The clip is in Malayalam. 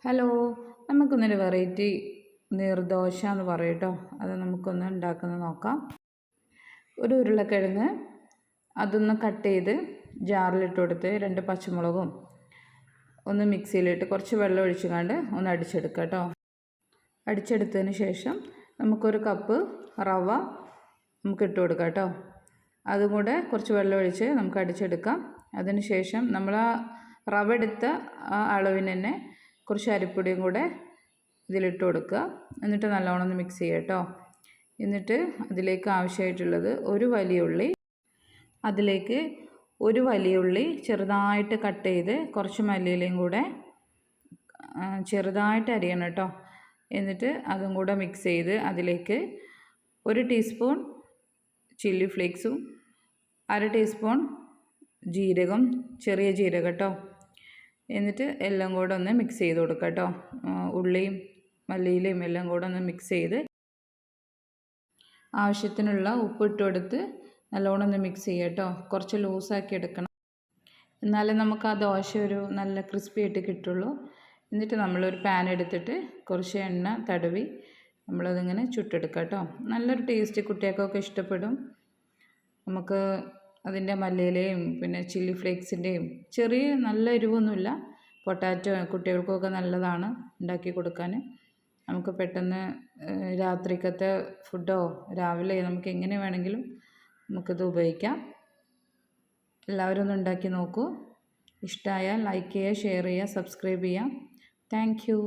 ഹലോ, നമുക്കൊന്നൊരു വെറൈറ്റി നീർദോശ എന്ന് പറയും കേട്ടോ. അത് നമുക്കൊന്ന് ഉണ്ടാക്കുന്നത് നോക്കാം. ഒരു ഉരുളക്കിഴങ്ങ് അതൊന്ന് കട്ട് ചെയ്ത് ജാറിലിട്ട് കൊടുത്ത് 2 പച്ചമുളകും ഒന്ന് മിക്സിയിലിട്ട് കുറച്ച് വെള്ളം ഒഴിച്ചുകൊണ്ട് ഒന്ന് അടിച്ചെടുക്കുക കേട്ടോ. അടിച്ചെടുത്തതിന് ശേഷം നമുക്കൊരു കപ്പ് റവ നമുക്ക് ഇട്ട് കൊടുക്കാം കേട്ടോ. അതും കൂടെ കുറച്ച് വെള്ളം ഒഴിച്ച് നമുക്ക് അടിച്ചെടുക്കാം. അതിന് ശേഷം നമ്മൾ ആ റവ എടുത്ത ആ അളവിന് തന്നെ കുറച്ച് അരിപ്പൊടിയും കൂടെ ഇതിലിട്ട് കൊടുക്കുക. എന്നിട്ട് നല്ലോണം ഒന്ന് മിക്സ് ചെയ്യുക കേട്ടോ. എന്നിട്ട് അതിലേക്ക് ആവശ്യമായിട്ടുള്ളത് അതിലേക്ക് ഒരു വലിയ ഉള്ളി ചെറുതായിട്ട് കട്ട് ചെയ്ത് കുറച്ച് മല്ലിയിലയും കൂടെ ചെറുതായിട്ട് അരിയണം കേട്ടോ. എന്നിട്ട് അതും കൂടെ മിക്സ് ചെയ്ത് അതിലേക്ക് 1 ടീസ്പൂൺ ചില്ലി ഫ്ലേക്സും 1/2 ടീസ്പൂൺ ജീരകം, ചെറിയ ജീരകം കേട്ടോ. എന്നിട്ട് എല്ലാം കൂടെ ഒന്ന് മിക്സ് ചെയ്ത് കൊടുക്കുക കേട്ടോ. ഉള്ളിയും മല്ലിയിലയും എല്ലാം കൂടെ ഒന്ന് മിക്സ് ചെയ്ത് ആവശ്യത്തിനുള്ള ഉപ്പ് ഇട്ട് കൊടുത്ത് നല്ലോണം ഒന്ന് മിക്സ് ചെയ്യുക കേട്ടോ. കുറച്ച് ലൂസാക്കി എടുക്കണം, എന്നാലേ നമുക്ക് ആ ദോശ ഒരു നല്ല ക്രിസ്പി ആയിട്ട് കിട്ടുള്ളൂ. എന്നിട്ട് നമ്മളൊരു പാൻ എടുത്തിട്ട് കുറച്ച് എണ്ണ തടവി നമ്മളതിങ്ങനെ ചുട്ടെടുക്കുക കേട്ടോ. നല്ലൊരു ടേസ്റ്റ്, കുട്ടികൾക്കൊക്കെ ഇഷ്ടപ്പെടും. നമുക്ക് അതിൻ്റെ മല്ലിയിലയും പിന്നെ ചില്ലി ഫ്ലേക്സിൻ്റെയും ചെറിയ നല്ല എരിവൊന്നുമില്ല. പൊട്ടാറ്റോ കുട്ടികൾക്കൊക്കെ നല്ലതാണ് ഉണ്ടാക്കി കൊടുക്കാൻ. നമുക്ക് പെട്ടെന്ന് രാത്രിക്കത്തെ ഫുഡോ രാവിലെ നമുക്ക് എങ്ങനെ വേണമെങ്കിലും നമുക്കിത് ഉപയോഗിക്കാം. എല്ലാവരും ഒന്ന് ഉണ്ടാക്കി നോക്കൂ. ഇഷ്ടമായാൽ ലൈക്ക് ചെയ്യുക, ഷെയർ ചെയ്യുക, സബ്സ്ക്രൈബ് ചെയ്യുക. Thank you.